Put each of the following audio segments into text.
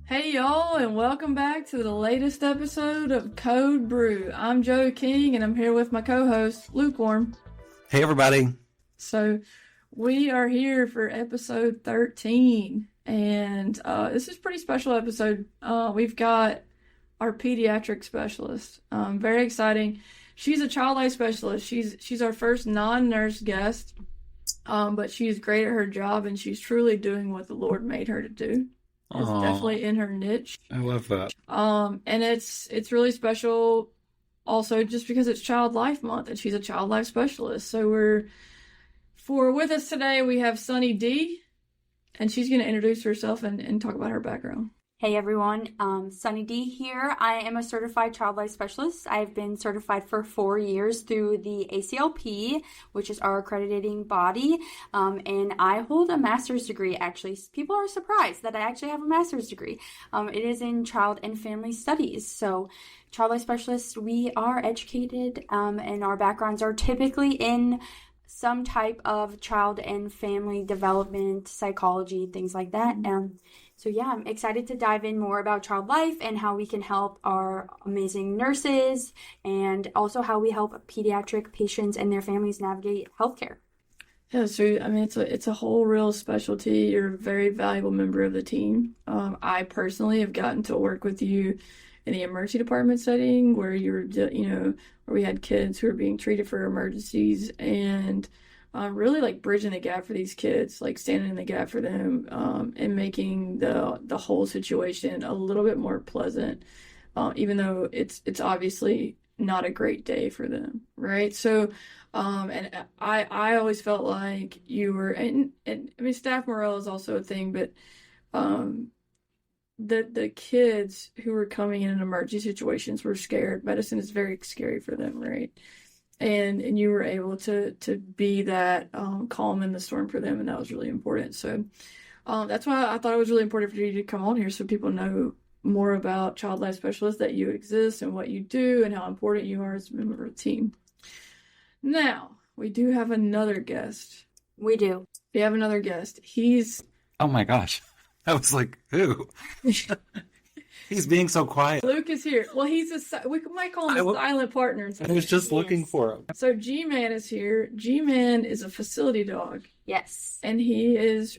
Hey y'all, and welcome back to the latest episode of Code Brew. I'm Joe King, and I'm here with my co-host, Lukewarm. Hey everybody. So, we are here for episode 13, and this is a pretty special episode. We've got our pediatric specialist. Very exciting. She's a child life specialist. She's our first non-nurse guest, but she's great at her job, and she's truly doing what the Lord made her to do. It's definitely in her niche. I love that. And it's really special also just because it's Child Life Month and she's a child life specialist. So with us today, we have Sunny D, and she's going to introduce herself and talk about her background. Hey everyone, Sunny D here. I am a certified child life specialist. I've been certified for 4 years through the ACLP, which is our accrediting body, and I hold a master's degree actually. People are surprised that I actually have a master's degree. It is in child and family studies. So child life specialists, we are educated, and our backgrounds are typically in some type of child and family development, psychology, things like that. So yeah, I'm excited to dive in more about child life and how we can help our amazing nurses, and also how we help pediatric patients and their families navigate healthcare. Yeah, so I mean, it's a whole real specialty. You're a very valuable member of the team. I personally have gotten to work with you in the emergency department setting where where we had kids who were being treated for emergencies, and really like bridging the gap for these kids, like standing in the gap for them, and making the whole situation a little bit more pleasant, even though it's obviously not a great day for them, right? So, and I always felt like you were, and I mean, staff morale is also a thing, but the kids who were coming in emergency situations were scared. Medicine is very scary for them, right? And you were able to be that calm in the storm for them, and that was really important. So that's why I thought it was really important for you to come on here so people know more about Child Life Specialists, that you exist and what you do and how important you are as a member of the team. Now, we do have another guest. We do. We have another guest. He's... Oh my gosh. I was like, who? He's being so quiet. Luke is here. Well, we might call him a silent partner. I was just looking for him. So G-Man is here. G-Man is a facility dog. Yes. And he is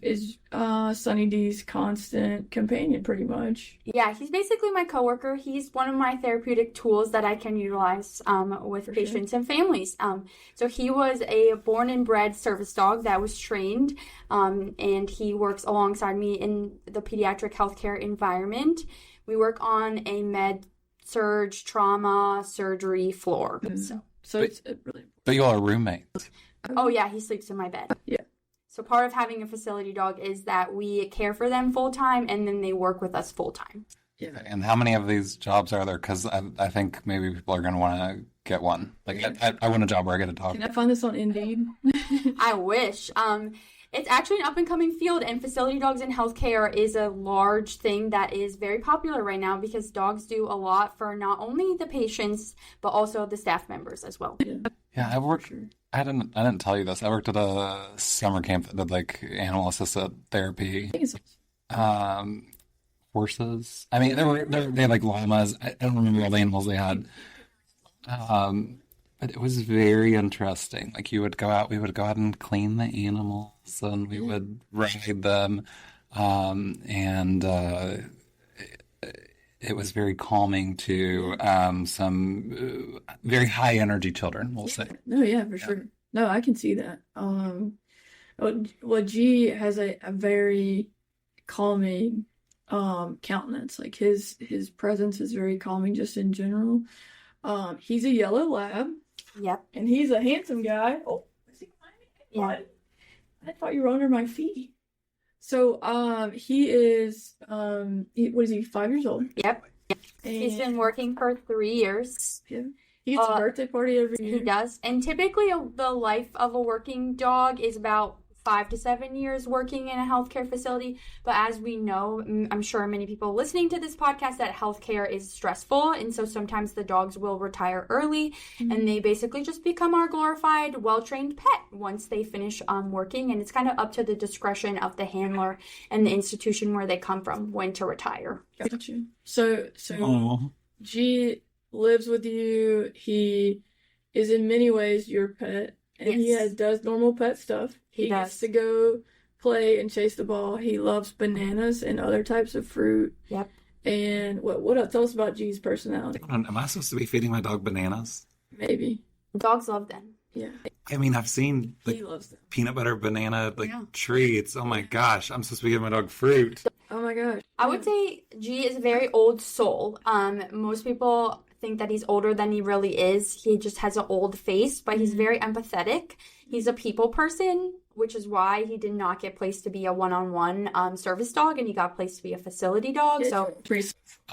Sunny D's constant companion, pretty much. Yeah, he's basically my coworker. He's one of my therapeutic tools that I can utilize with patients and families. So he was a born and bred service dog that was trained, and he works alongside me in the pediatric healthcare environment. We work on a med-surg trauma surgery floor. Mm-hmm. So it's really important. But you all are roommates. Oh yeah, he sleeps in my bed. Yeah. So part of having a facility dog is that we care for them full time, and then they work with us full time. Yeah. And how many of these jobs are there? Because I think maybe people are going to want to get one. Like I want a job where I get to talk. Can I find this on Indeed? I wish. It's actually an up-and-coming field, and facility dogs in healthcare is a large thing that is very popular right now because dogs do a lot for not only the patients, but also the staff members as well. Yeah, I worked... I didn't tell you this. I worked at a summer camp that did like animal assisted therapy. Horses. I mean, they had like llamas. I don't remember all the animals they had. But it was very interesting. Like we would go out and clean the animals, and we would ride them, and it was very calming to some very high energy children, we'll say. No, yeah, for sure. No, I can see that. Well, G has a very calming countenance. Like his presence is very calming just in general. He's a yellow lab. Yep. And he's a handsome guy. Oh, is he behind me? Yeah. I thought you were under my feet. So, he is, what is he, 5 years old? Yep. And he's been working for 3 years. Yeah. He gets a birthday party every year. He does. And typically the life of a working dog is about 5 to 7 years working in a healthcare facility. But as we know, I'm sure many people listening to this podcast, that healthcare is stressful. And so sometimes the dogs will retire early and they basically just become our glorified, well-trained pet once they finish working. And it's kind of up to the discretion of the handler and the institution where they come from when to retire. Gotcha. So Oh, G lives with you. He is in many ways your pet, and he Yes. does normal pet stuff. He gets does. to go play and chase the ball. He loves bananas and other types of fruit. Yep. And what else? Tell us about G's personality. am I supposed to be feeding my dog bananas? Maybe. Dogs love them. Yeah. I mean, I've seen He loves them. peanut butter banana Yeah. treats. Oh my gosh, I'm supposed to be giving my dog fruit. Oh my gosh. I would say G is a very old soul. Most people think that he's older than he really is. He just has an old face, but he's very empathetic. He's a people person, which is why he did not get placed to be a one-on-one service dog, and he got placed to be a facility dog. So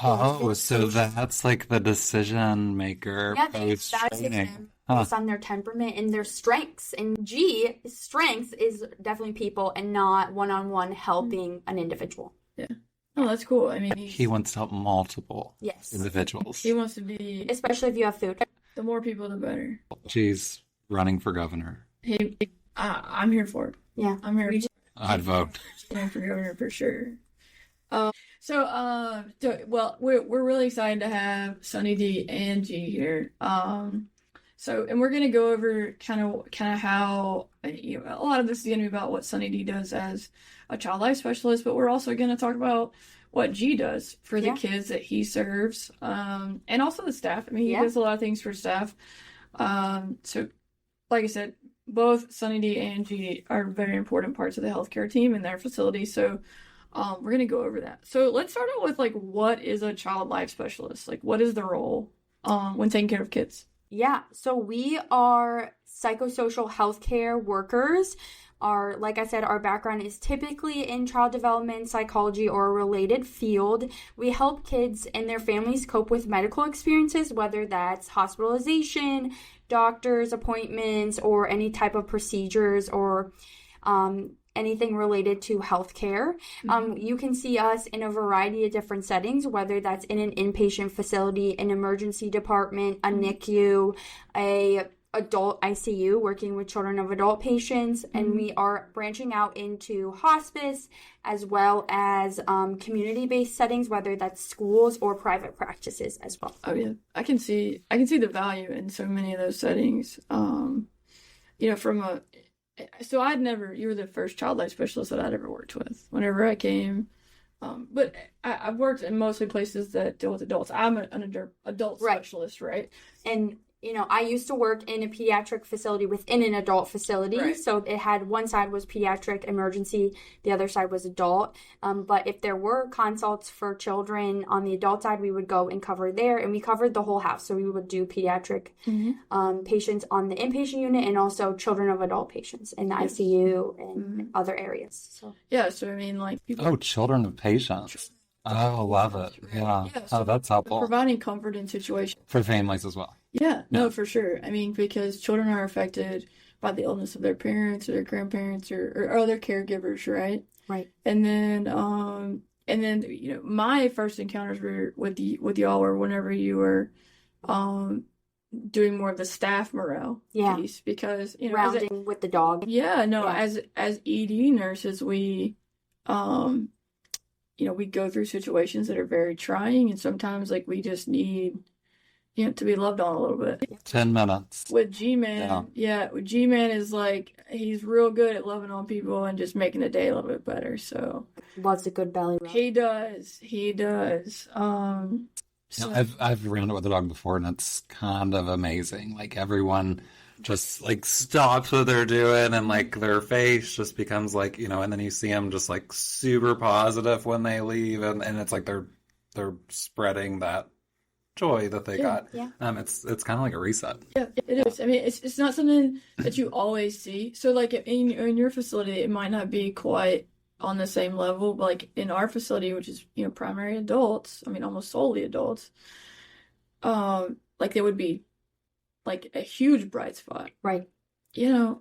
Oh, so that's like the decision maker yeah, they post evaluate training. them Huh. based on their temperament and their strengths. And G, his strengths is definitely people and not one-on-one helping an individual. Yeah. Oh, that's cool. I mean, He wants to help multiple Yes. individuals. he wants to be, Especially if you have food. the more people, the better. She's running for governor. I'm here for it. Yeah. I'm here I'd vote. for governor for sure. Well, we're really excited to have Sunny D and G here. And we're gonna go over kind of how a lot of this is gonna be about what Sunny D does as a child life specialist, but we're also gonna talk about what G does for the Yeah. kids that he serves, and also the staff. I mean, he Yeah. does a lot of things for staff. So, like I said, both Sunny D and G are very important parts of the healthcare team in their facility. So, we're gonna go over that. So let's start out with what is a child life specialist? Like, what is the role when taking care of kids? Yeah, so we are psychosocial healthcare workers. Like I said, our background is typically in child development, psychology, or a related field. We help kids and their families cope with medical experiences, whether that's hospitalization, doctor's appointments, or any type of procedures or anything related to healthcare. You can see us in a variety of different settings, whether that's in an inpatient facility, an emergency department, a NICU, a adult ICU, working with children of adult patients, and we are branching out into hospice as well as community-based settings, whether that's schools or private practices as well. Oh yeah, I can see the value in so many of those settings. So you were the first child life specialist that I'd ever worked with. Whenever I came, but I've worked in mostly places that deal with adults. I'm an adult Right. specialist, right? And I used to work in a pediatric facility within an adult facility. Right. So it had one side was pediatric emergency, the other side was adult. But if there were consults for children on the adult side, we would go and cover there. And we covered the whole house. So we would do pediatric patients on the inpatient unit and also children of adult patients in the ICU and other areas. So Yeah. So I mean, people Oh, children of patients. Oh, love it. Yeah. so Oh, that's helpful providing comfort in situations. for families as well. Yeah, no, for sure. I mean, because children are affected by the illness of their parents or their grandparents or other caregivers, right? Right. And then, my first encounters were with y'all were whenever you were, doing more of the staff morale Yeah. piece because as rounding with the dog. as ED nurses we we go through situations that are very trying and sometimes we just need to be loved on a little bit. 10 minutes. With G-Man, with G-Man is he's real good at loving on people and just making the day a little bit better. So Loves a good belly rub. he does. You know, I've rounded with a dog before, and it's kind of amazing. Everyone just stops what they're doing, and their face just becomes and then you see them just super positive when they leave, and it's they're spreading that joy that they got. Yeah. It's kind of like a reset. Yeah, it is. I mean, it's not something that you always see. So in your facility, it might not be quite on the same level, but in our facility, which is primary adults, I mean almost solely adults, there would be a huge bright spot. Right. There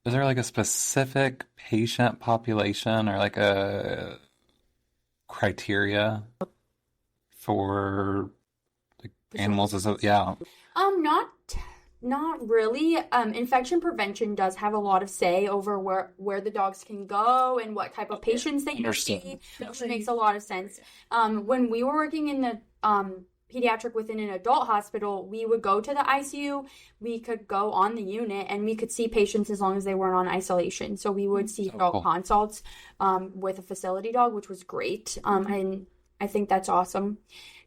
is there like a specific patient population or like a criteria for like animals? Yeah. Not not really. Infection prevention does have a lot of say over where the dogs can go and what type of patients they can see, which makes a lot of sense. When we were working in the pediatric within an adult hospital, we would go to the ICU, we could go on the unit, and we could see patients as long as they weren't on isolation. So we would see adult consults with a facility dog, which was great. And I think that's awesome.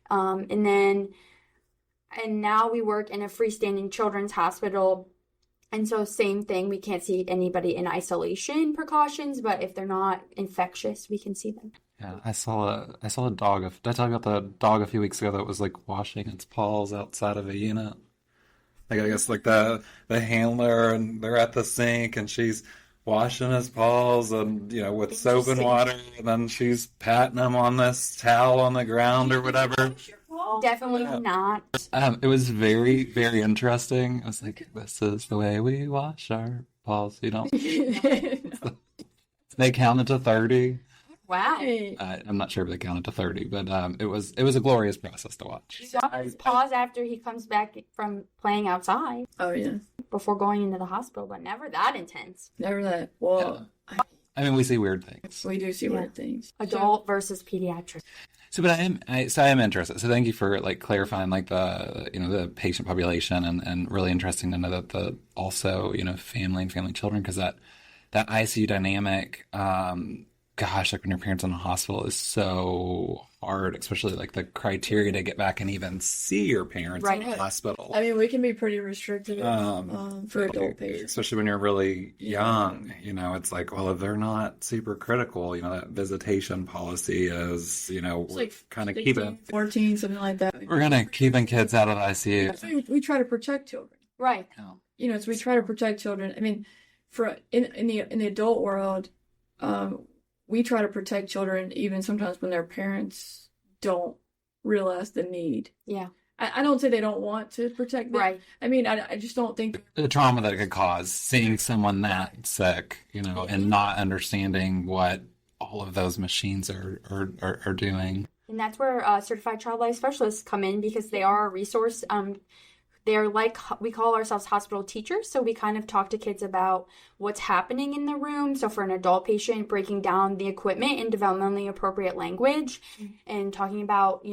And now we work in a freestanding children's hospital. And so same thing, we can't see anybody in isolation precautions, but if they're not infectious, we can see them. Yeah, I saw a dog. Did I tell you about the dog a few weeks ago that was like washing its paws outside of a unit? Like I guess like the handler, and they're at the sink and she's washing his paws and with soap and water, and then she's patting him on this towel on the ground or whatever. Definitely not. It was very, very interesting. I was like, this is the way we wash our paws, They counted to 30. Wow. I'm not sure if they counted to 30, but it was a glorious process to watch. You got his paws after he comes back from playing outside. Oh, yeah. Before going into the hospital, but never that intense. Never that. Well, yeah. I mean, we see weird things. We do see weird things. Adult versus pediatric. So, but I am interested. So, thank you for like clarifying like the patient population, and really interesting to know that the also family and family children, because that ICU dynamic, gosh, like when your parents in the hospital is so hard, especially like the criteria to get back and even see your parents in the hospital. I mean, we can be pretty restricted for adult patients, especially when you're really young. It's like, well, if they're not super critical, that visitation policy is, we're kind of keeping 14, something like that. We're kind of keeping kids out of the ICU. So we try to protect children, right? So we try to protect children. I mean, in the adult world, we try to protect children even sometimes when their parents don't realize the need. Yeah. I don't say they don't want to protect them. Right. I mean, I just don't think... The trauma that it could cause, seeing someone that sick, and not understanding what all of those machines are doing. And that's where certified child life specialists come in, because they are a resource. They're like, we call ourselves hospital teachers. So we kind of talk to kids about what's happening in the room. So for an adult patient, breaking down the equipment in developmentally appropriate language and talking about,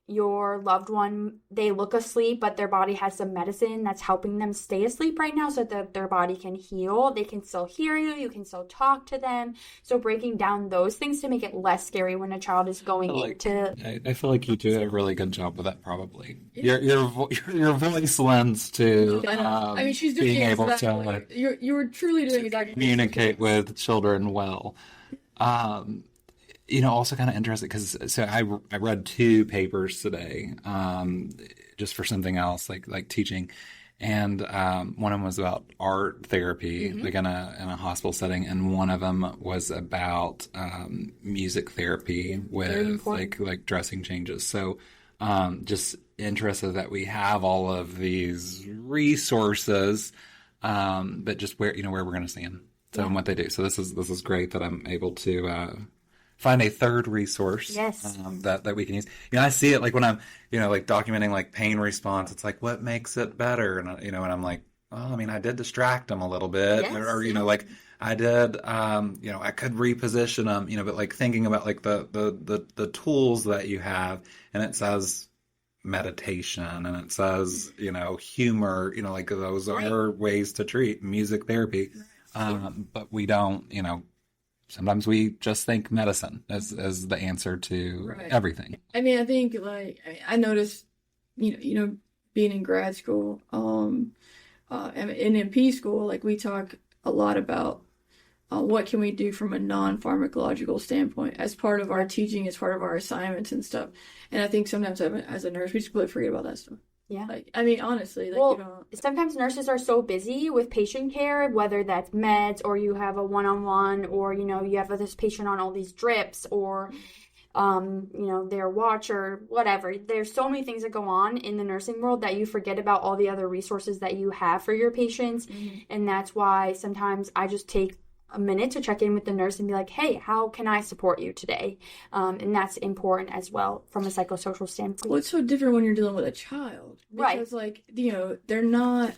your loved one, they look asleep, but their body has some medicine that's helping them stay asleep right now so that their body can heal. They can still hear you. You can still talk to them. So breaking down those things to make it less scary when a child is going into... I feel like you do a really good job with that, probably. Yeah. Your voice lends to I mean, she's doing being able to... You're truly doing exactly... Communicate with children well. Also kind of interesting because I read 2 papers today, just for something else like teaching, and one of them was about art therapy, like in a hospital setting, and one of them was about music therapy with like dressing changes. So just interested that we have all of these resources, but just where we're going to stand, and what they do. So this is great that I'm able to. Find a third resource that we can use. I see it like when I'm, like documenting like pain response. It's like, what makes it better? And and I'm like, well, I mean, I did distract them a little bit, or like I did, I could reposition them, but like thinking about like the tools that you have, and it says meditation, and it says humor, like those are ways to treat music therapy, but we don't, sometimes we just think medicine as the answer to everything. I mean, I think I noticed, being in grad school, and in MP school, like we talk a lot about what can we do from a non-pharmacological standpoint as part of our teaching, as part of our assignments and stuff. And I think sometimes as a nurse, we just completely forget about that stuff. Yeah. I mean, honestly, sometimes nurses are so busy with patient care, whether that's meds or you have a one-on-one, or, you have this patient on all these drips, or their watch or whatever. There's so many things that go on in the nursing world that you forget about all the other resources that you have for your patients. And that's why sometimes I just take a minute to check in with the nurse and be like, hey, how can I support you today? And that's important as well from a psychosocial standpoint. Well, it's so different when you're dealing with a child. Because, they're not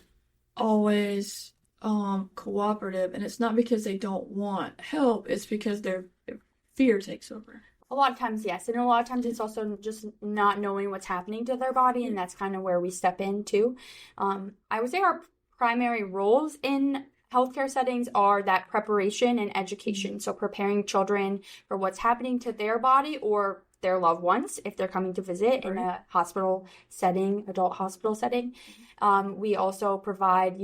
always cooperative, and it's not because they don't want help, it's because their fear takes over. A lot of times, yes. And a lot of times it's also just not knowing what's happening to their body, and that's kind of where we step in too. I would say our primary roles in healthcare settings are that preparation and education. So preparing children for what's happening to their body or their loved ones if they're coming to visit in a hospital setting, adult hospital setting. We also provide,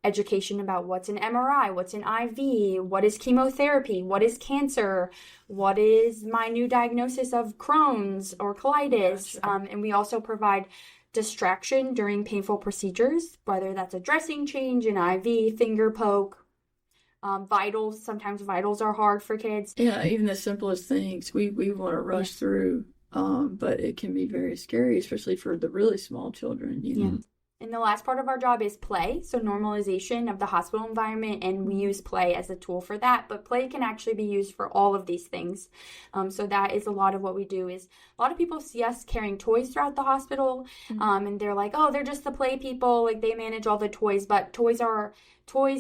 education about what's an MRI, what's an IV, what is chemotherapy, what is cancer, what is my new diagnosis of Crohn's or colitis. And we also provide distraction during painful procedures, whether that's a dressing change, an IV, finger poke, vitals. Sometimes vitals are hard for kids. Yeah, even the simplest things we want to rush through, but it can be very scary, especially for the really small children. Yeah. And the last part of our job is play, so normalization of the hospital environment, and we use play as a tool for that, but play can actually be used for all of these things. So that is a lot of what we do. Is a lot of people see us carrying toys throughout the hospital, and they're like, oh, they're just the play people, like they manage all the toys, but toys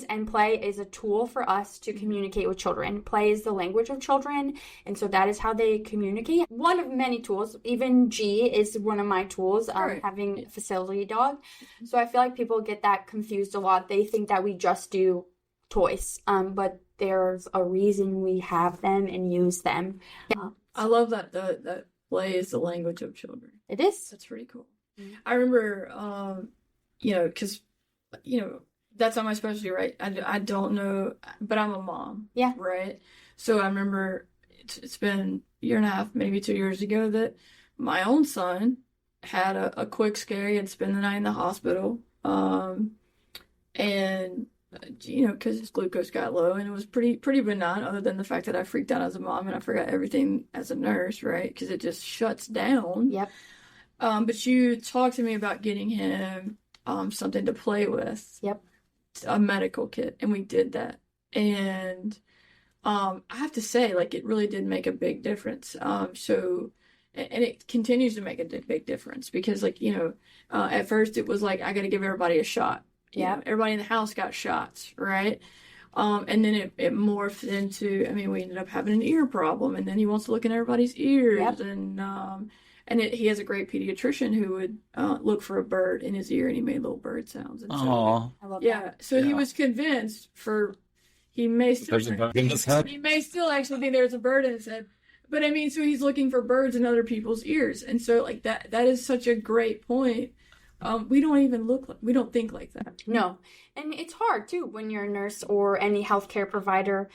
and play is a tool for us to communicate with children. Play is the language of children, and so that is how they communicate. One of many tools, even G is one of my tools, having a facility dog. So I feel like people get that confused a lot. They think that we just do toys, but there's a reason we have them and use them. I love that that play is the language of children. It is. That's pretty cool. I remember, because, that's not my specialty, right? I don't know, but I'm a mom. Yeah. Right? So I remember it's been a year and a half, maybe 2 years ago, that my own son had a quick scare. He had spent the night in the hospital. And, because his glucose got low, and it was pretty benign, other than the fact that I freaked out as a mom and I forgot everything as a nurse, right? Because it just shuts down. Yep. But you talked to me about getting him something to play with. Yep. A medical kit, and we did that. And I have to say, it really did make a big difference. And it continues to make a big difference because, at first it was I got to give everybody a shot. Yeah. Everybody in the house got shots, right? And then it morphed into, we ended up having an ear problem, and then he wants to look in everybody's ears. Yep. And he has a great pediatrician who would look for a bird in his ear, and he made little bird sounds. And Aww. I love that. So he was convinced he may still actually think there's a bird in his head. But so he's looking for birds in other people's ears. And so that is such a great point. We don't think like that. No. And it's hard too when you're a nurse or any healthcare provider.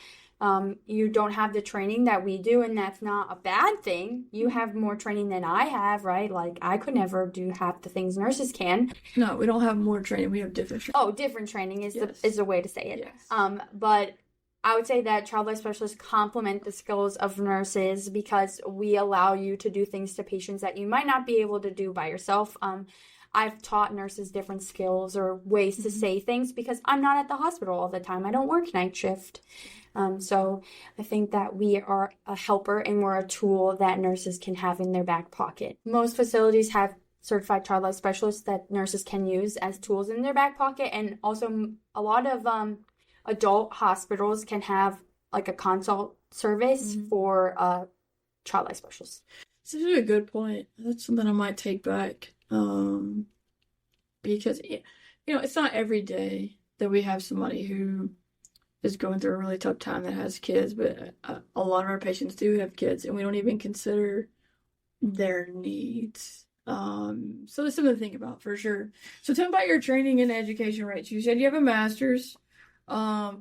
You don't have the training that we do, and that's not a bad thing. You have more training than I have, right? I could never do half the things nurses can. No, we don't have more training. We have different training. Oh, different training is the way to say it. Yes. But I would say that child life specialists complement the skills of nurses because we allow you to do things to patients that you might not be able to do by yourself. I've taught nurses different skills or ways to say things because I'm not at the hospital all the time. I don't work night shift. So I think that we are a helper and we're a tool that nurses can have in their back pocket. Most facilities have certified child life specialists that nurses can use as tools in their back pocket. And also a lot of adult hospitals can have a consult service for child life specialists. This is a good point. That's something I might take back. Because, it's not every day that we have somebody who is going through a really tough time that has kids, but a lot of our patients do have kids, and we don't even consider their needs. So that's something to think about for sure. So tell me about your training and education, right? You said you have a master's. How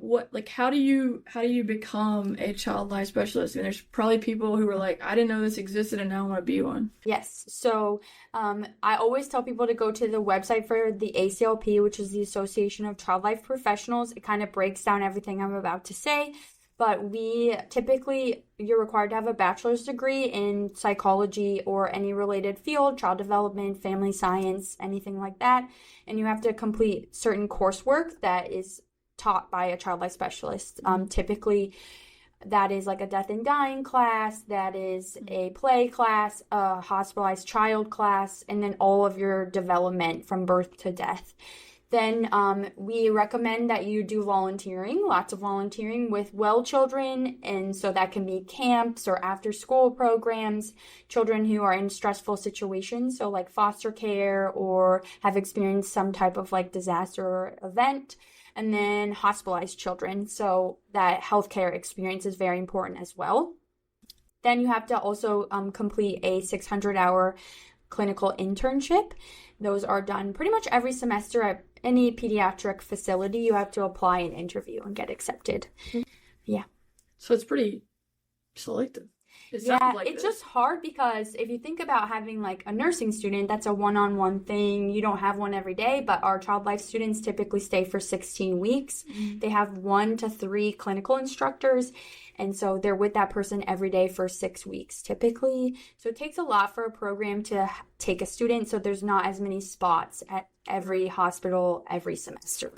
do you become a child life specialist? And there's probably people who are like, I didn't know this existed and now I want to be one. Yes. So, I always tell people to go to the website for the ACLP, which is the Association of Child Life Professionals. It kind of breaks down everything I'm about to say. but you're required to have a bachelor's degree in psychology or any related field, child development, family science, anything like that. And you have to complete certain coursework that is taught by a child life specialist. Typically, that is like a death and dying class, that is a play class, a hospitalized child class, and then all of your development from birth to death. Then we recommend that you do volunteering, lots of volunteering with well children. And so that can be camps or after school programs, children who are in stressful situations. So like foster care or have experienced some type of like disaster or event. And then hospitalized children. So that healthcare experience is very important as well. Then you have to also complete a 600-hour clinical internship. Those are done pretty much every semester at any pediatric facility. You have to apply and interview and get accepted. Yeah. So it's pretty selective. It Yeah, sounds like it's this. just hard because if you think about having like a nursing student, that's a one-on-one thing. You don't have one every day, but our child life students typically stay for 16 weeks. They have 1 to 3 clinical instructors, and so they're with that person every day for 6 weeks typically. So it takes a lot for a program to take a student, so there's not as many spots at every hospital every semester.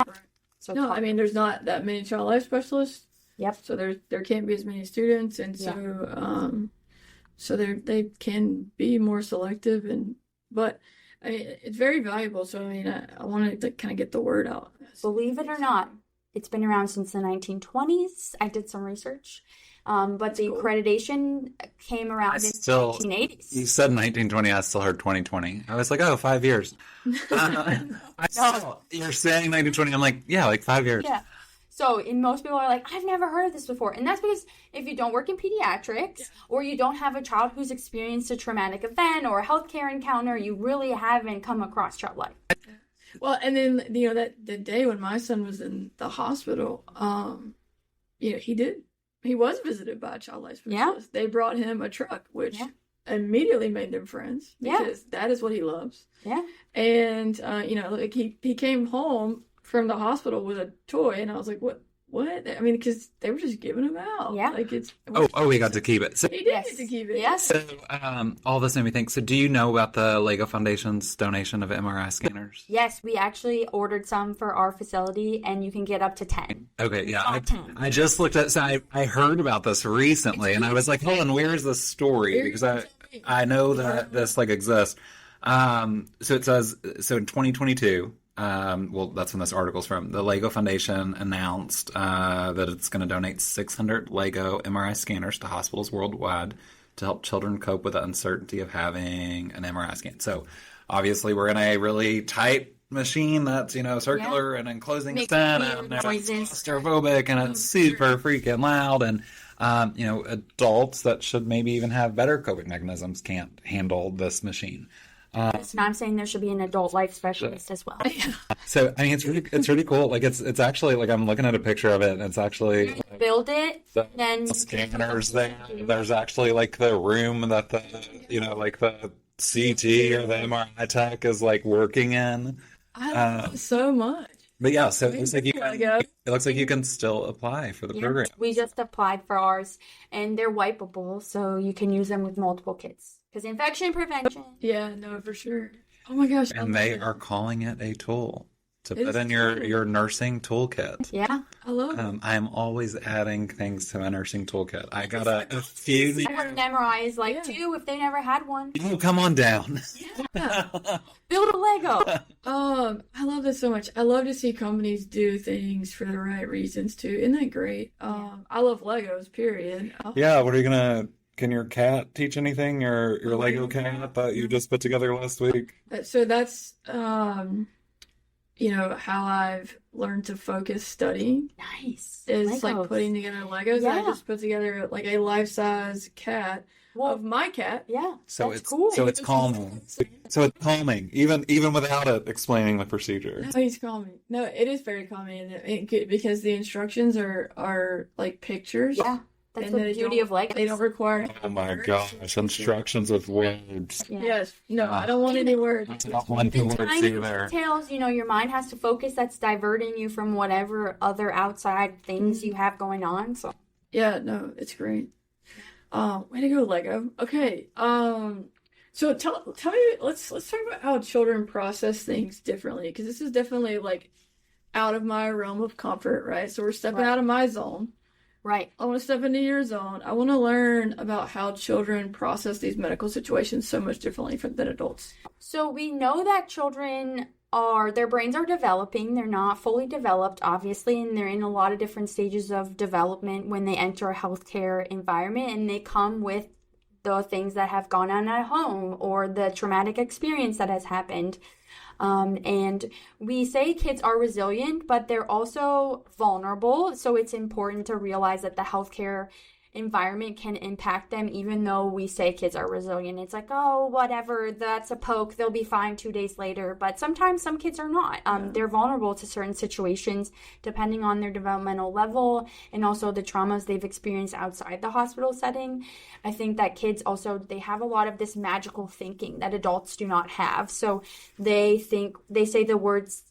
So it's No, hard. I mean, there's not that many child life specialists. Yep. So there can't be as many students, and so they can be more selective, but I mean, it's very valuable. So I mean, I wanted to kind of get the word out. Believe it or not, it's been around since the 1920s. I did some research. But the accreditation came around in the 1980s. You said 1920, I still heard 2020. I was like, oh, 5 years. You're saying 1920, I'm like, yeah, like 5 years. Yeah. So, and most people are like, I've never heard of this before. And that's because if you don't work in pediatrics or you don't have a child who's experienced a traumatic event or a healthcare encounter, you really haven't come across child life. Well, and then, that the day when my son was in the hospital, he was visited by a child life specialist. They brought him a truck, which immediately made them friends because that is what he loves. Yeah. And, like he came home from the hospital with a toy, and I was like, what? I mean, because they were just giving them out. Yeah. Like it's. He got to keep it. So, He did get to keep it. Yes. So, all this made me think. So, do you know about the Lego Foundation's donation of MRI scanners? Yes, we actually ordered some for our facility, and you can get up to 10. Okay, yeah. I just looked at. So I heard about this recently, and I was like, hold on, where is this story? Because I know that this exists. So it says in 2022. That's when this article's from. The Lego Foundation announced that it's going to donate 600 Lego MRI scanners to hospitals worldwide to help children cope with the uncertainty of having an MRI scan. So, obviously, we're in a really tight machine that's circular and enclosing stent, and it's claustrophobic, and it's super freaking loud, and adults that should maybe even have better coping mechanisms can't handle this machine. So now I'm saying there should be an adult life specialist as well. So I mean, it's really cool. Like it's actually I'm looking at a picture of it, and it's actually build it. Then scanners there. There's actually the room that the the CT or the MRI tech is working in. I love it so much. But yeah, so it looks like you can still apply for the program. We just applied for ours, and they're wipeable, so you can use them with multiple kids. Because infection prevention. Yeah, no, for sure. Oh my gosh. And they are calling it a tool to put in your nursing toolkit. Yeah. I love it. I'm always adding things to my nursing toolkit. I got a few. I what an MRI is too if they never had one. Oh, come on down. Yeah. Build a Lego. I love this so much. I love to see companies do things for the right reasons too. Isn't that great? I love Legos, period. Yeah, what are you gonna... Can your cat teach anything? Your Lego cat that you just put together last week? So that's how I've learned to focus studying. Nice. Is Legos. putting together Legos. Yeah. I just put together a life-size cat of my cat. Yeah. So that's it's cool. So it's calming. So it's calming, even without it explaining the procedure. No, he's calming. No, it is very calming, because the instructions are pictures. Yeah. That's the beauty of Legos. They don't require. Oh my gosh! Instructions with words. Yeah. Yes. No, I don't want any words. I don't want any words Tiny either. details, your mind has to focus. That's diverting you from whatever other outside things you have going on. So Yeah, no, it's great. Way to go, Lego. Okay. So tell me, let's talk about how children process things differently, because this is definitely like out of my realm of comfort, right? So we're stepping Right. out of my zone. Right. I want to step into your zone. I want to learn about how children process these medical situations so much differently than adults. So we know that their brains are developing. They're not fully developed, obviously, and they're in a lot of different stages of development when they enter a healthcare environment, and they come with the things that have gone on at home or the traumatic experience that has happened. And we say kids are resilient, but they're also vulnerable. So it's important to realize that the healthcare environment can impact them, even though we say kids are resilient. It's like, oh, whatever, that's a poke, they'll be fine 2 days later. But sometimes some kids are not. They're vulnerable to certain situations depending on their developmental level and also the traumas they've experienced outside the hospital setting. I think that kids also, they have a lot of this magical thinking that adults do not have. So we say the words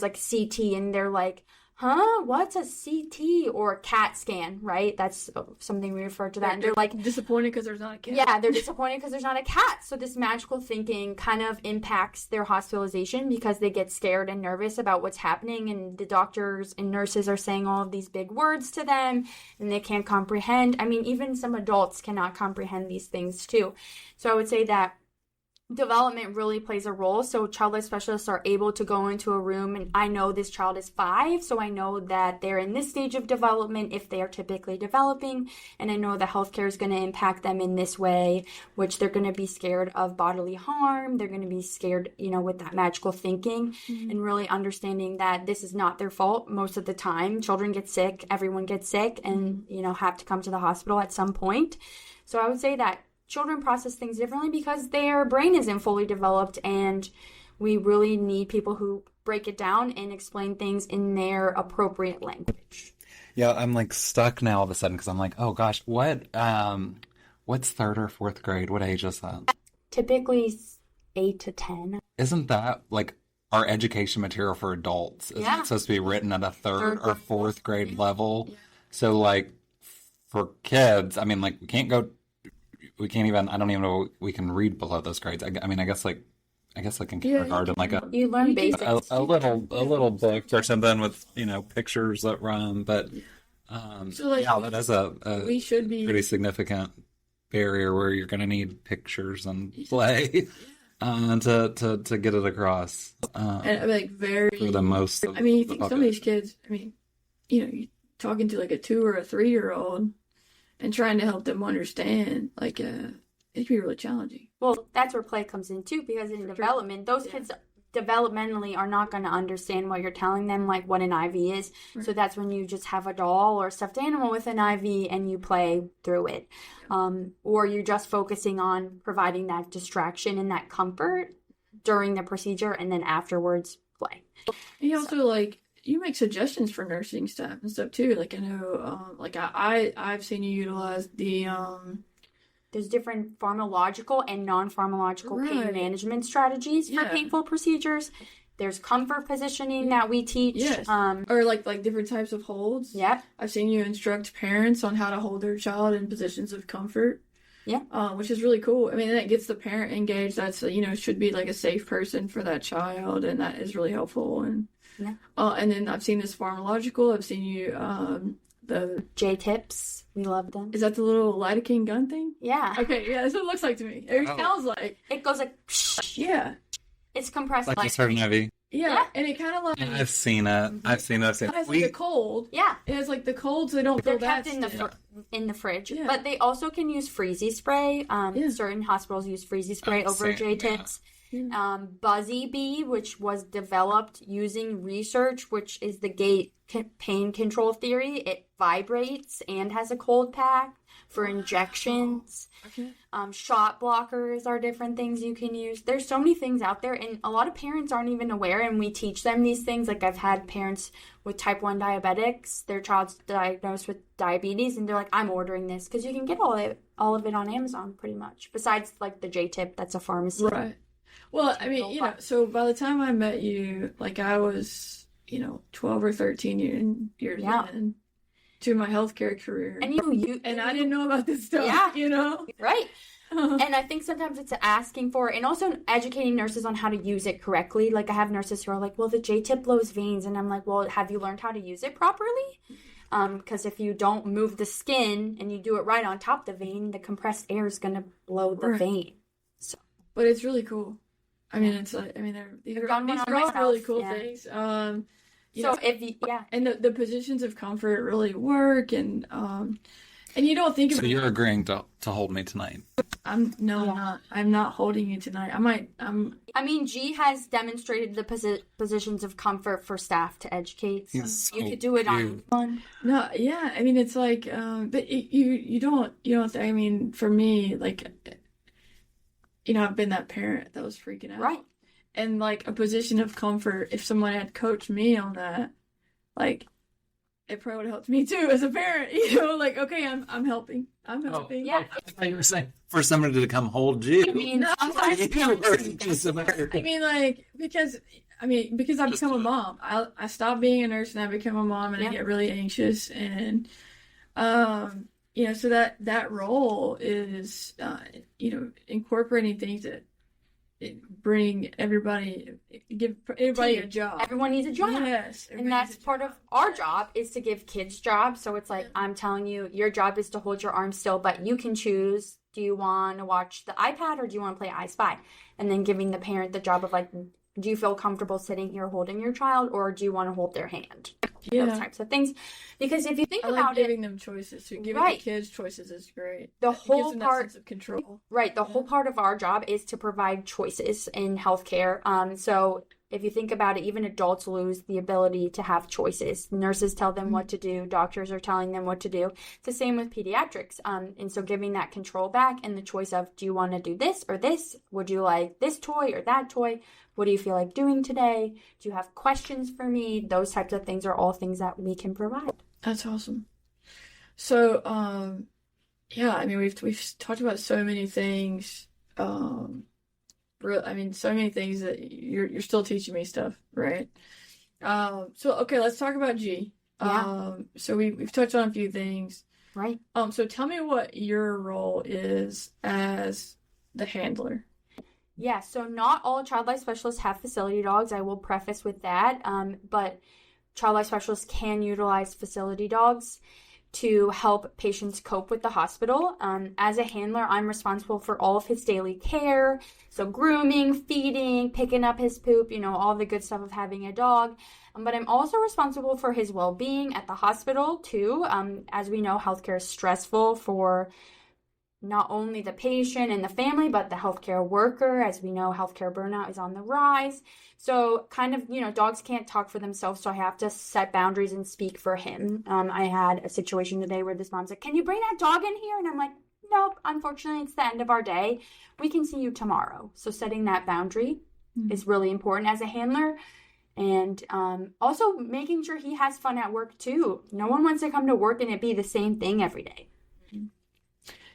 like CT, and they're like, huh? What's a CT or a CAT scan, right? That's something we refer to that. And they're like disappointed because there's not a cat. Yeah, they're disappointed because there's not a cat. So this magical thinking kind of impacts their hospitalization because they get scared and nervous about what's happening, and the doctors and nurses are saying all of these big words to them and they can't comprehend. I mean, even some adults cannot comprehend these things too. So I would say that development really plays a role. So child life specialists are able to go into a room, and I know this child is 5, so I know that they're in this stage of development if they are typically developing, and I know the healthcare is going to impact them in this way, which they're going to be scared of bodily harm. They're going to be scared, with that magical thinking, and really understanding that this is not their fault. Most of the time, children get sick, everyone gets sick, and, have to come to the hospital at some point. So I would say that children process things differently because their brain isn't fully developed, and we really need people who break it down and explain things in their appropriate language. Yeah, I'm like stuck now all of a sudden because I'm like, oh gosh, what's 3rd or 4th grade? What age is that? Typically 8 to 10. Isn't that like our education material for adults? Isn't it supposed to be written at a 3rd or 4th grade level? Yeah. So like for kids, I mean, like we can't even, I don't even know we can read below those grades. I mean, I guess like in kindergarten, like you learn basics. A little book or something with, pictures that run. But, so like, that is a we should be pretty significant barrier where you're going to need pictures and play to get it across. And like very, for the most I mean, you think some of these kids, I mean, you're talking to like a 2 or a 3-year-old and trying to help them understand, like, it can be really challenging. Well, that's where play comes in too, because in development, those kids developmentally are not going to understand what you're telling them, like what an IV is. Right. So that's when you just have a doll or a stuffed animal with an IV and you play through it. Or you're just focusing on providing that distraction and that comfort during the procedure, and then afterwards play. And you also, you make suggestions for nursing staff and stuff too. Like I know, I've seen you utilize the there's different pharmacological and non-pharmacological pain management strategies for painful procedures. There's comfort positioning that we teach. Yes. Or like different types of holds. Yeah. I've seen you instruct parents on how to hold their child in positions of comfort. Yeah. Which is really cool. I mean, that gets the parent engaged. That's, should be like a safe person for that child, and that is really helpful. And and then I've seen this pharmacological. I've seen you the J-tips. We love them. Is that the little lidocaine gun thing? Yeah. Okay. Yeah, that's what it looks like to me. It sounds like it goes like. Yeah. It's compressed like a certain IV. Yeah, and it kind of like. I've seen it. I've seen it. It has like the cold. Yeah. It has like the cold, so they don't feel that. They're kept in the fridge. Yeah. But they also can use freezy spray. Certain hospitals use freezy spray over J-tips. Buzzy Bee, which was developed using research, which is the gate pain control theory. It vibrates and has a cold pack for injections. Okay. Shot blockers are different things you can use. There's so many things out there, and a lot of parents aren't even aware, and we teach them these things. Like I've had parents with type 1 diabetics, their child's diagnosed with diabetes, and they're like, I'm ordering this, because you can get all of it on Amazon pretty much, besides like the J-tip, that's a pharmacy. Right. Well, I mean, so by the time I met you, like I was, 12 or 13 years in. to my healthcare career. And I didn't know about this stuff, yeah, you know? right. And I think sometimes it's asking for it, and also educating nurses on how to use it correctly. Like, I have nurses who are like, well, the J-tip blows veins. And I'm like, well, have you learned how to use it properly? Because if you don't move the skin and you do it right on top of the vein, the compressed air is going to blow the vein. So, but it's really cool. I mean, it's like, I mean, these are all really cool things. And the positions of comfort really work, and you don't think about. So you're agreeing to hold me tonight? I'm not. I'm not holding you tonight. I mean, G has demonstrated the positions of comfort for staff to educate. So you could do it on one. No, yeah. I mean, it's like, but you don't. I mean, for me, like, I've been that parent that was freaking out, right? And like a position of comfort, if someone had coached me on that, like, it probably would have helped me too as a parent. Like, okay, I'm helping. I'm helping. Yeah. I thought you were saying for somebody to come hold you. I mean, because I become a mom. I stopped being a nurse and I become a mom, and I get really anxious, and so that role is incorporating things that give everybody a job. Everyone needs a job. Yes. And that's part of our job, is to give kids jobs. So it's like, I'm telling you, your job is to hold your arm still, but you can choose, do you want to watch the iPad or do you want to play I Spy? And then giving the parent the job of like, do you feel comfortable sitting here holding your child, or do you want to hold their hand? Yeah. Those types of things. Because if you think about giving them choices too. Giving the kids choices is great. The whole gives them part that sense of control. Right. The whole part of our job is to provide choices in healthcare. So if you think about it, even adults lose the ability to have choices. Nurses tell them what to do. Doctors are telling them what to do. It's the same with pediatrics. And so giving that control back and the choice of, do you want to do this or this? Would you like this toy or that toy? What do you feel like doing today? Do you have questions for me? Those types of things are all things that we can provide. That's awesome. So, I mean, we've talked about so many things. So many things that you're still teaching me stuff, right? Okay, let's talk about G. Yeah. So we've touched on a few things. Right. So tell me what your role is as the handler. Yeah, so not all child life specialists have facility dogs. I will preface with that. But child life specialists can utilize facility dogs to help patients cope with the hospital. As a handler, I'm responsible for all of his daily care. So grooming, feeding, picking up his poop, all the good stuff of having a dog. But I'm also responsible for his well-being at the hospital too. As we know, healthcare is stressful for not only the patient and the family, but the healthcare worker. As we know, healthcare burnout is on the rise. So kind of, dogs can't talk for themselves, so I have to set boundaries and speak for him. I had a situation today where this mom said, can you bring that dog in here? And I'm like, nope, unfortunately, it's the end of our day. We can see you tomorrow. So setting that boundary is really important as a handler. And also making sure he has fun at work too. No one wants to come to work and it be the same thing every day.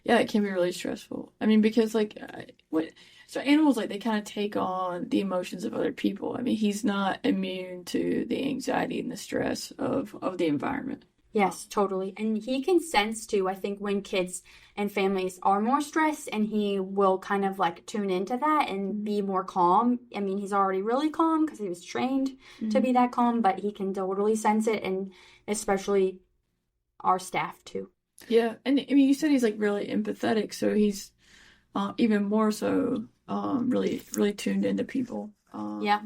Yeah, it can be really stressful. I mean, because so animals, they kind of take on the emotions of other people. I mean, he's not immune to the anxiety and the stress of the environment. Yes, totally. And he can sense too, I think, when kids and families are more stressed, and he will kind of tune into that and be more calm. I mean, he's already really calm because he was trained to be that calm, but he can totally sense it, and especially our staff too. Yeah, and I mean, you said he's really empathetic, so he's even more so really, really tuned into people. Yeah.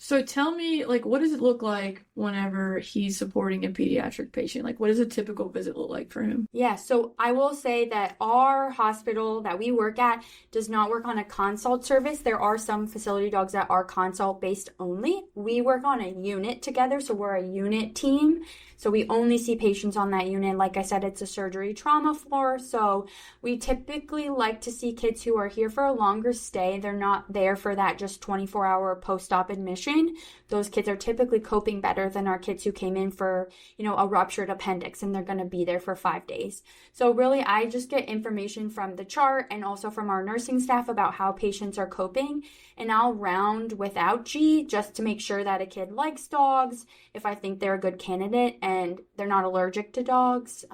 So tell me, what does it look like whenever he's supporting a pediatric patient? What does a typical visit look like for him? Yeah, so I will say that our hospital that we work at does not work on a consult service. There are some facility dogs that are consult based only. We work on a unit together, so we're a unit team. So we only see patients on that unit. Like I said, it's a surgery trauma floor. So we typically like to see kids who are here for a longer stay. They're not there for that just 24-hour post-op admission. infection, those kids are typically coping better than our kids who came in for, a ruptured appendix and they're going to be there for 5 days. So really, I just get information from the chart and also from our nursing staff about how patients are coping. And I'll round without G just to make sure that a kid likes dogs, if I think they're a good candidate and they're not allergic to dogs.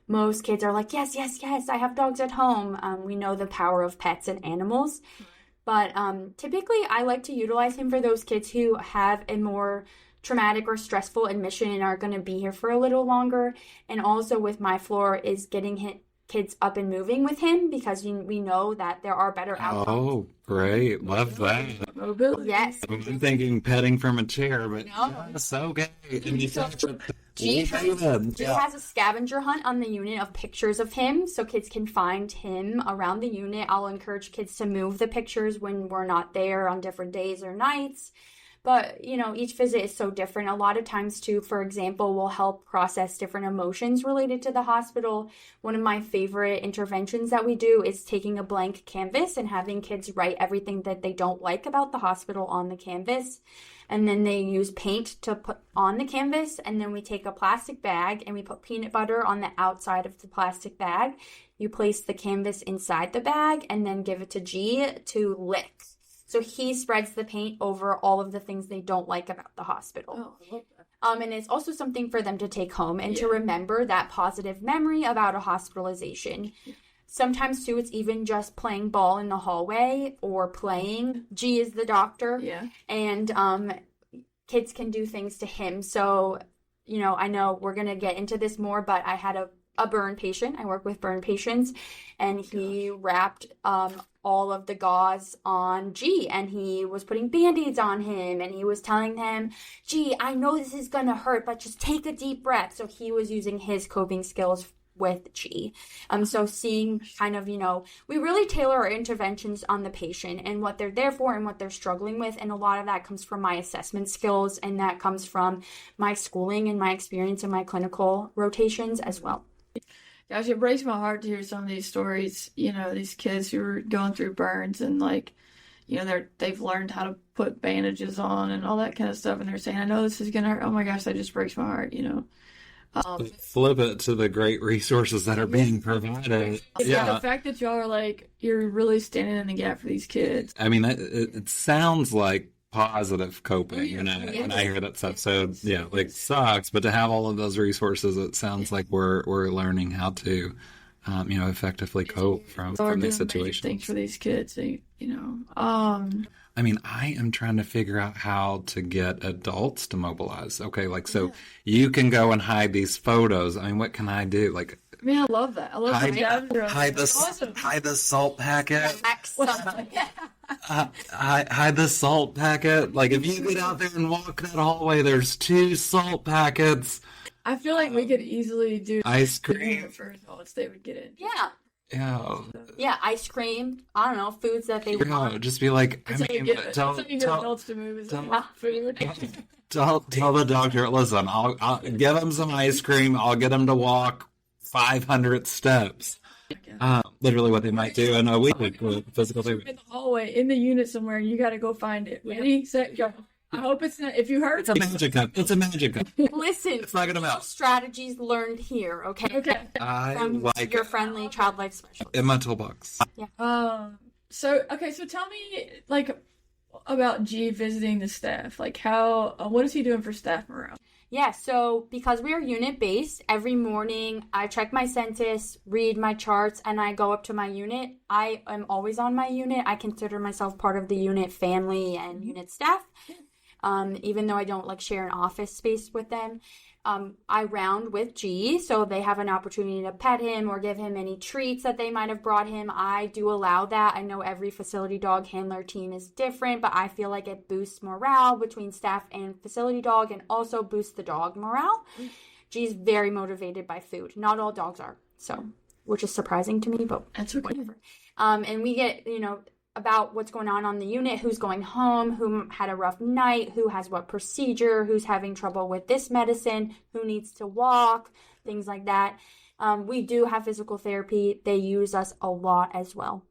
Most kids are like, yes, yes, yes, I have dogs at home. We know the power of pets and animals. But typically, I like to utilize him for those kids who have a more traumatic or stressful admission and are going to be here for a little longer. And also with my floor is getting kids up and moving with him, because we know that there are better outcomes. Oh, great. Love that. Mobility. Yes. I'm thinking petting from a chair, but yes, okay. And you G has a scavenger hunt on the unit of pictures of him, so kids can find him around the unit. I'll encourage kids to move the pictures when we're not there on different days or nights. But, each visit is so different. A lot of times, too, for example, we'll help process different emotions related to the hospital. One of my favorite interventions that we do is taking a blank canvas and having kids write everything that they don't like about the hospital on the canvas. And then they use paint to put on the canvas. And then we take a plastic bag and we put peanut butter on the outside of the plastic bag. You place the canvas inside the bag and then give it to G to lick. So he spreads the paint over all of the things they don't like about the hospital. Oh, I love that. And it's also something for them to take home and to remember that positive memory about a hospitalization. Sometimes, too, it's even just playing ball in the hallway or playing. G is the doctor. Yeah. And kids can do things to him. So, I know we're going to get into this more, but I had a burn patient. I work with burn patients, and he wrapped all of the gauze on G, and he was putting Band-Aids on him, and he was telling him, G, I know this is going to hurt, but just take a deep breath. So he was using his coping skills with G. So seeing kind of, we really tailor our interventions on the patient and what they're there for and what they're struggling with. And a lot of that comes from my assessment skills, and that comes from my schooling and my experience in my clinical rotations as well. Gosh, it breaks my heart to hear some of these stories, these kids who are going through burns and they've learned how to put bandages on and all that kind of stuff. And they're saying, I know this is going to hurt. Oh my gosh, that just breaks my heart, Flip it to the great resources that are being provided. The fact that y'all are you're really standing in the gap for these kids. I mean, it sounds like positive coping, and I hear that stuff. So sucks, but to have all of those resources, it sounds like we're learning how to, effectively cope from these situations. Things for these kids, I mean, I am trying to figure out how to get adults to mobilize. Okay, you can go and hide these photos. I mean, what can I do? I love that. I love hide the salt packet. Hide the salt packet. If you get out there and walk that hallway, there's 2 salt packets. I feel like we could easily do ice cream for adults. They would get in. Yeah, ice cream. I don't know, foods that they want. Just be like, tell adults to move is food. Tell the doctor, listen, I'll give them some ice cream. I'll get them to walk 500 steps. Literally what they might do in a week with physical therapy. In the hallway, in the unit somewhere, you got to go find it. Ready, set, go. I hope it's not. If you hurt, it's a magic cup. It's a magic cup. Listen, it's not gonna melt. Strategies learned here. Okay. From your friendly child life specialist in my toolbox. Yeah. So tell me about G visiting the staff. What is he doing for staff morale? Yeah, so because we are unit-based, every morning I check my census, read my charts, and I go up to my unit. I am always on my unit. I consider myself part of the unit family and unit staff, even though I don't share an office space with them. I round with G, so they have an opportunity to pet him or give him any treats that they might have brought him. I do allow that. I know every facility dog handler team is different, but I feel like it boosts morale between staff and facility dog and also boosts the dog morale. G is very motivated by food. Not all dogs are, which is surprising to me, but that's okay. Whatever. And we get, about what's going on the unit, who's going home, who had a rough night, who has what procedure, who's having trouble with this medicine, who needs to walk, things like that. We do have physical therapy. They use us a lot as well.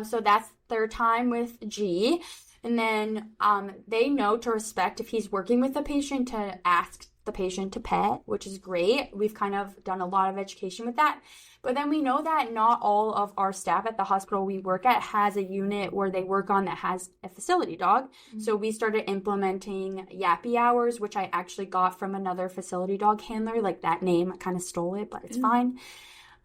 So that's their time with G. And then they know to respect if he's working with the patient to ask the patient to pet, which is great. We've kind of done a lot of education with that. But then we know that not all of our staff at the hospital we work at has a unit where they work on that has a facility dog. Mm-hmm. So we started implementing yappy hours, which I actually got from another facility dog handler. Like that name, I kind of stole it, but it's fine.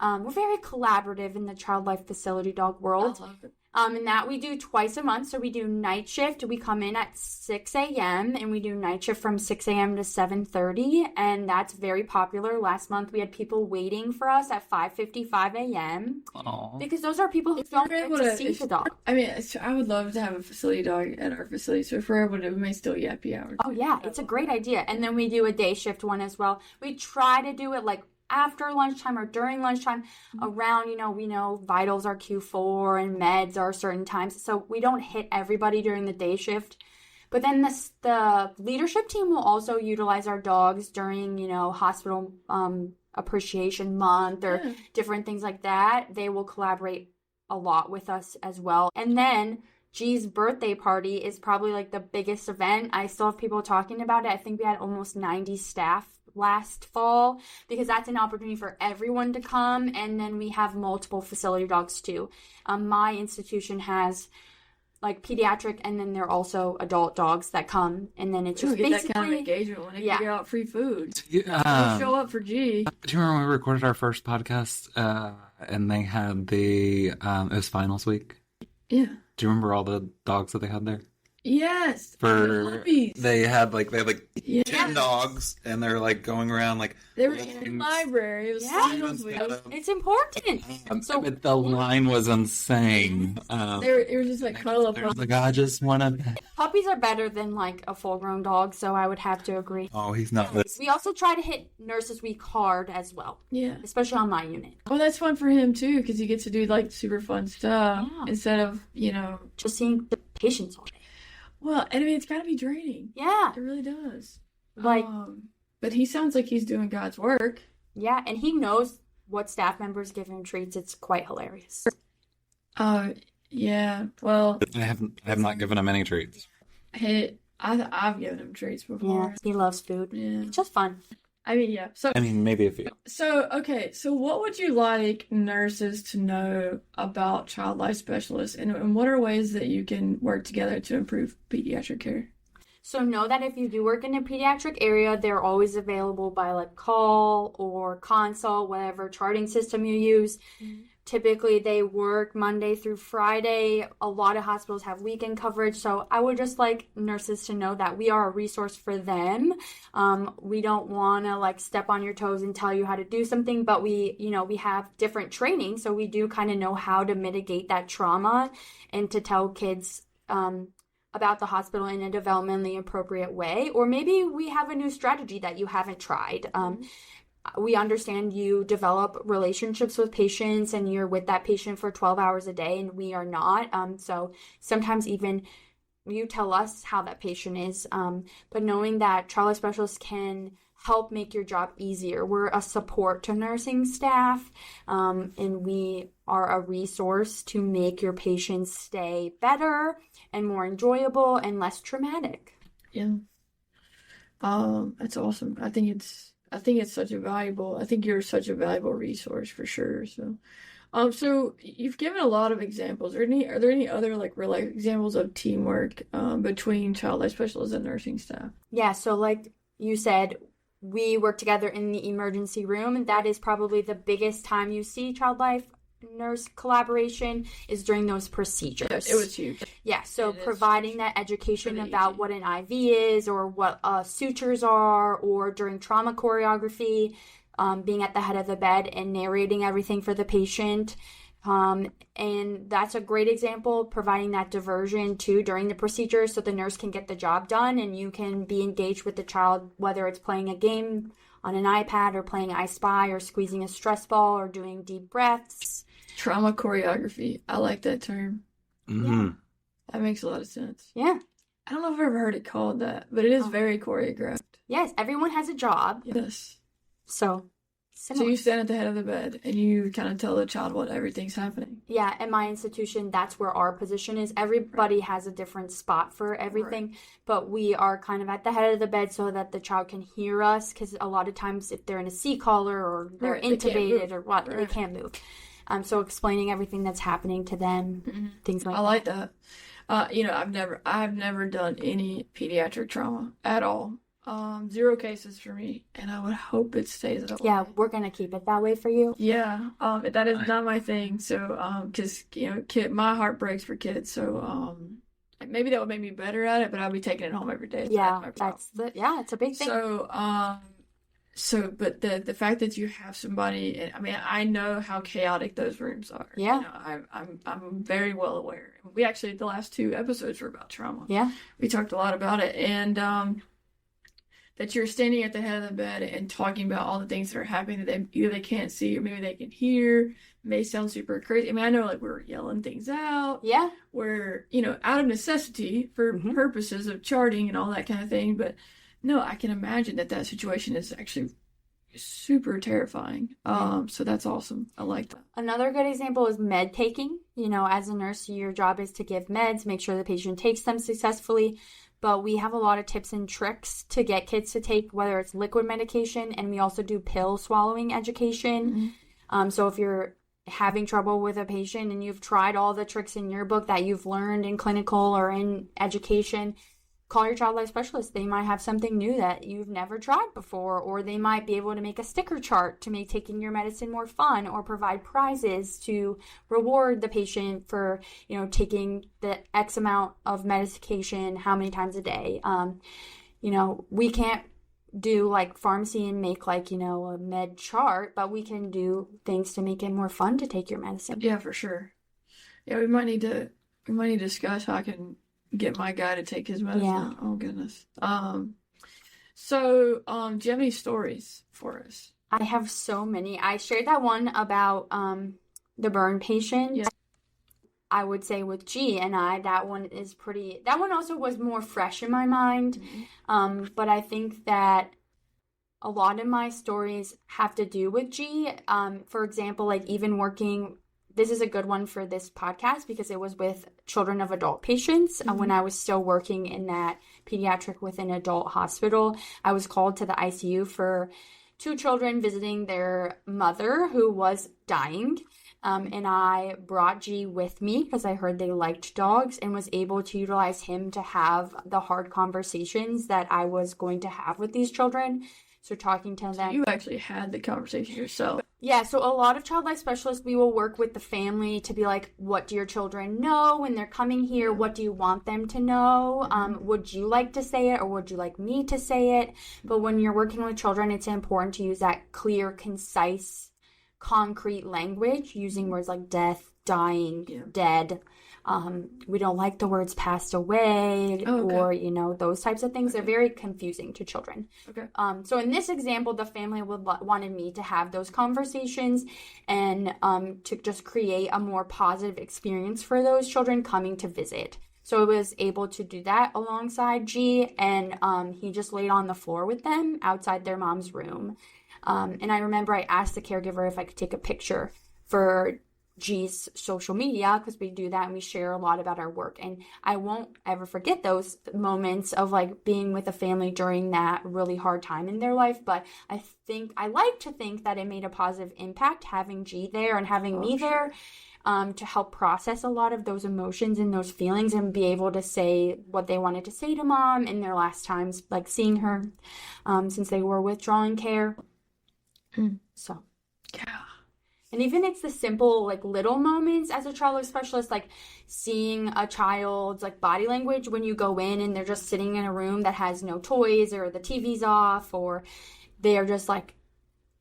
We're very collaborative in the child life facility dog world. I love it. And that we do twice a month. So we do night shift. We come in at 6 a.m. and we do night shift from 6 a.m. to 7:30. And that's very popular. Last month we had people waiting for us at 5:55 a.m. Aww. Because those are people who don't get to see the dog. I mean, I would love to have a facility dog at our facility. So if we're able to, we may still yappy hours. Oh yeah, it's a great idea. And then we do a day shift one as well. We try to do it like after lunchtime or during lunchtime around, we know vitals are Q4 and meds are certain times. So we don't hit everybody during the day shift. But then the leadership team will also utilize our dogs during, hospital appreciation month or different things like that. They will collaborate a lot with us as well. And then G's birthday party is probably like the biggest event. I still have people talking about it. I think we had almost 90 staff last fall because that's an opportunity for everyone to come. And then we have multiple facility dogs too. My institution has like pediatric, and then there are also adult dogs that come, and then it's just basically that kind of engagement when they figure out free food. Show up for G. Do you remember when we recorded our first podcast and they had it was finals week? Yeah. Do you remember all the dogs that they had there? Yes. They had 10 dogs, and they're like going around like they were in the library. It was finals week. It's important. So the line was insane. It was just like cuddle up. Like I just want to. Puppies are better than like a full-grown dog, so I would have to agree. Oh, he's not. We also try to hit Nurses Week hard as well. Yeah, especially on my unit. Well, that's fun for him too because he gets to do like super fun stuff instead of just seeing the patients all day. Well, and I mean, it's got to be draining. Yeah. It really does. But he sounds like he's doing God's work. Yeah, and he knows what staff members give him treats. It's quite hilarious. Yeah. Well, I have not given him any treats. I've given him treats before. Yeah, he loves food. Yeah. It's just fun. I mean, yeah. So maybe a few. So, okay. So what would you like nurses to know about child life specialists, and what are ways that you can work together to improve pediatric care? So know that if you do work in a pediatric area, they're always available by like call or consult, whatever charting system you use. Mm-hmm. Typically, they work Monday through Friday. A lot of hospitals have weekend coverage. So I would just like nurses to know that we are a resource for them. We don't want to like step on your toes and tell you how to do something, but we have different training. So we do kind of know how to mitigate that trauma and to tell kids about the hospital in a developmentally appropriate way. Or maybe we have a new strategy that you haven't tried. We understand you develop relationships with patients and you're with that patient for 12 hours a day and we are not. So sometimes even you tell us how that patient is. But knowing that child life specialists can help make your job easier. We're a support to nursing staff, and we are a resource to make your patients stay better and more enjoyable and less traumatic. Yeah. That's awesome. I think you're such a valuable resource for sure. So, so you've given a lot of examples. Are there any other like real life examples of teamwork between child life specialists and nursing staff? Yeah. So like you said, we work together in the emergency room, and that is probably the biggest time you see child life nurse collaboration is during those procedures. It was huge. Yeah, so providing that education about what an IV is or what sutures are, or during trauma choreography, being at the head of the bed and narrating everything for the patient. And that's a great example, providing that diversion too during the procedure so the nurse can get the job done and you can be engaged with the child, whether it's playing a game on an iPad or playing I Spy or squeezing a stress ball or doing deep breaths. Trauma choreography. I like that term. Mm-hmm. Yeah. That makes a lot of sense. Yeah. I don't know if I've ever heard it called that, but it is very choreographed. Yes, everyone has a job. Yes. So So similar. you stand at the head of the bed and you kind of tell the child what everything's happening. Yeah, at my institution, that's where our position is. Everybody has a different spot for everything, but we are kind of at the head of the bed so that the child can hear us, because a lot of times if they're in a C-collar or they're intubated or what, they can't move. So explaining everything that's happening to them, things like that. I like that. I've never done any pediatric trauma at all. 0 cases for me, and I would hope it stays that way. Yeah, we're gonna keep it that way for you. Yeah, that is not my thing. So, because my heart breaks for kids. So, maybe that would make me better at it, but I'll be taking it home every day. Yeah, it's a big thing. So, but the fact that you have somebody, and I mean, I know how chaotic those rooms are. Yeah. I'm very well aware. We actually, the last 2 episodes were about trauma. Yeah. We talked a lot about it, and that you're standing at the head of the bed and talking about all the things that are happening that either they can't see or maybe they can hear. May sound super crazy. I mean, I know like we're yelling things out. Yeah. We're, out of necessity for purposes of charting and all that kind of thing. But no, I can imagine that situation is actually super terrifying. So that's awesome. I like that. Another good example is med taking. As a nurse, your job is to give meds, make sure the patient takes them successfully. But we have a lot of tips and tricks to get kids to take, whether it's liquid medication, and we also do pill swallowing education. So if you're having trouble with a patient and you've tried all the tricks in your book that you've learned in clinical or in education, call your child life specialist. They might have something new that you've never tried before, or they might be able to make a sticker chart to make taking your medicine more fun, or provide prizes to reward the patient for, taking the X amount of medication, how many times a day. We can't do like pharmacy and make like, a med chart, but we can do things to make it more fun to take your medicine. Yeah, for sure. Yeah, we might need to discuss how I can get my guy to take his medicine. Yeah. Oh goodness. So, do you have any stories for us? I have so many. I shared that one about the burn patient. Yeah. I would say with G and I, that one also was more fresh in my mind. But I think that a lot of my stories have to do with G. For example, like even working. This is a good one for this podcast because it was with children of adult patients. When I was still working in that pediatric with an adult hospital, I was called to the ICU for 2 children visiting their mother who was dying. And I brought G with me because I heard they liked dogs and was able to utilize him to have the hard conversations that I was going to have with these children. So talking to them. You actually had the conversation yourself. Yeah, so a lot of child life specialists, we will work with the family to be like, what do your children know when they're coming here? What do you want them to know? Would you like to say it or would you like me to say it? But when you're working with children, it's important to use that clear, concise, concrete language, using words like death, dying, dead. We don't like the words passed away or, those types of things. They're very confusing to children. Okay. So in this example, the family wanted me to have those conversations and to just create a more positive experience for those children coming to visit. So I was able to do that alongside G, and he just laid on the floor with them outside their mom's room. And I remember I asked the caregiver if I could take a picture for G's social media, because we do that and we share a lot about our work. And I won't ever forget those moments of like being with a family during that really hard time in their life. But I like to think that it made a positive impact having G there and having me there to help process a lot of those emotions and those feelings and be able to say what they wanted to say to mom in their last times, like seeing her since they were withdrawing care. So, yeah. And even it's the simple, like, little moments as a child life specialist, like seeing a child's, like, body language when you go in and they're just sitting in a room that has no toys or the TV's off, or they're just, like,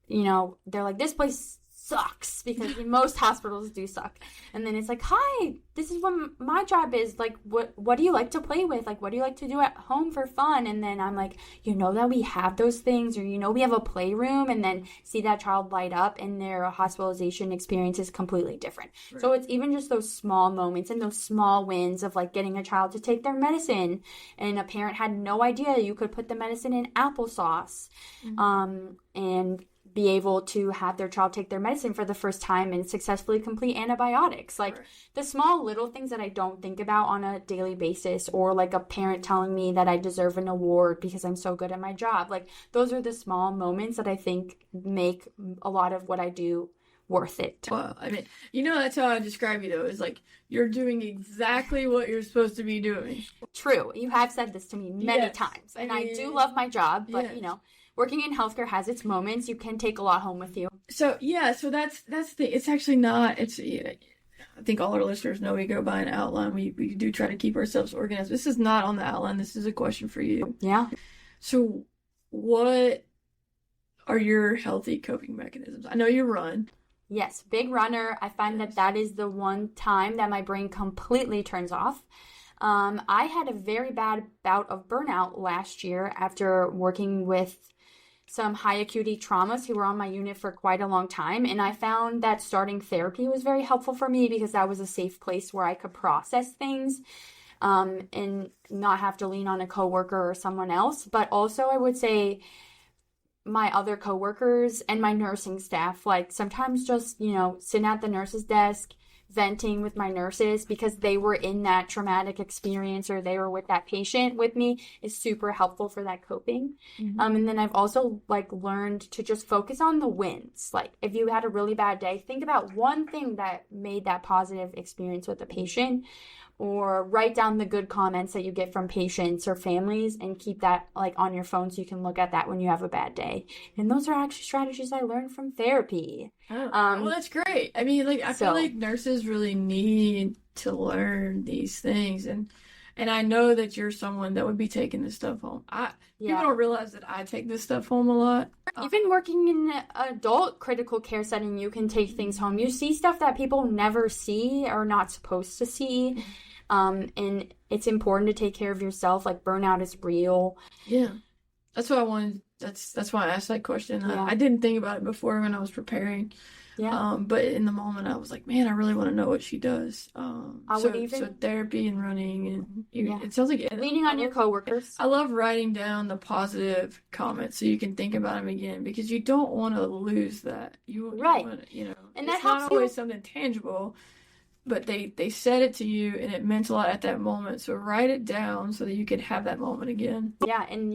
they're like, this place sucks, because most hospitals do suck. And then it's like, hi, this is what my job is. Like, what do you like to play with? Like, what do you like to do at home for fun? And then I'm like, that we have those things, or, we have a playroom, and then see that child light up and their hospitalization experience is completely different. Right. So it's even just those small moments and those small wins of like getting a child to take their medicine, and a parent had no idea you could put the medicine in applesauce. And be able to have their child take their medicine for the first time and successfully complete antibiotics. Like the small little things that I don't think about on a daily basis, or like a parent telling me that I deserve an award because I'm so good at my job. Like those are the small moments that I think make a lot of what I do worth it. Well, I mean, that's how I describe you though, is like you're doing exactly what you're supposed to be doing. True. You have said this to me many times, and I do love my job, but working in healthcare has its moments. You can take a lot home with you. So that's it's actually not, I think all our listeners know we go by an outline. We do try to keep ourselves organized. This is not on the outline. This is a question for you. Yeah. So what are your healthy coping mechanisms? I know you run. Yes, big runner. I find that is the one time that my brain completely turns off. I had a very bad bout of burnout last year after working with some high acuity traumas who were on my unit for quite a long time. And I found that starting therapy was very helpful for me because that was a safe place where I could process things and not have to lean on a coworker or someone else. But also I would say my other coworkers and my nursing staff, like sometimes just, sitting at the nurse's desk, venting with my nurses because they were in that traumatic experience or they were with that patient with me is super helpful for that coping. Mm-hmm. And then I've also learned to just focus on the wins. Like if you had a really bad day, think about one thing that made that positive experience with the patient, or write down the good comments that you get from patients or families and keep that on your phone so you can look at that when you have a bad day. And those are actually strategies I learned from therapy. Oh, well, that's great. I mean, I feel like nurses really need to learn these things. And I know that you're someone that would be taking this stuff home. People don't realize that I take this stuff home a lot. Even working in an adult critical care setting, you can take things home. You see stuff that people never see or not supposed to see. And it's important to take care of yourself. Burnout is real. Yeah. That's what I wanted. That's why I asked that question. I didn't think about it before when I was preparing. Yeah. But in the moment I was like, man, I really want to know what she does. So therapy and running and it sounds like leaning on your coworkers. I love writing down the positive comments so you can think about them again, because you don't want to lose that. You want to, and that helps not always something tangible, but they said it to you and it meant a lot at that moment. So write it down so that you can have that moment again. Yeah, and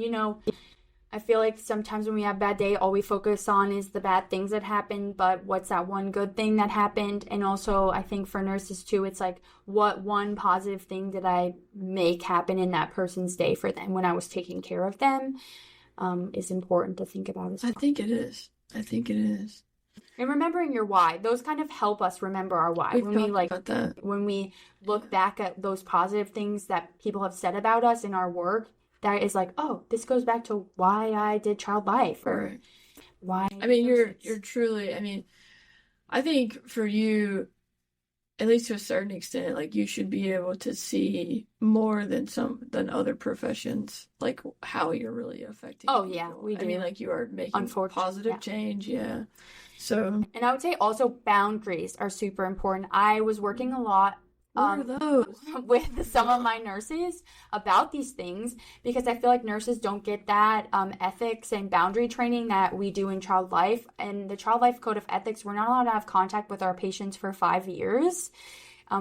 I feel like sometimes when we have a bad day, all we focus on is the bad things that happened, but what's that one good thing that happened? And also, I think for nurses too, it's what one positive thing did I make happen in that person's day for them when I was taking care of them, is important to think about as well. I think it is. And remembering your why, those kind of help us remember our why. When we look back at those positive things that people have said about us in our work, that is oh, this goes back to why I did child life, or why. I mean, you're truly, I think for you, at least to a certain extent, you should be able to see more than other professions, how you're really affecting people. Yeah, we do. You are making positive change. Yeah. So. And I would say also boundaries are super important. I was working a lot What are those? with some of my nurses about these things, because I feel like nurses don't get that ethics and boundary training that we do in child life. And the Child Life Code of Ethics, we're not allowed to have contact with our patients for 5 years.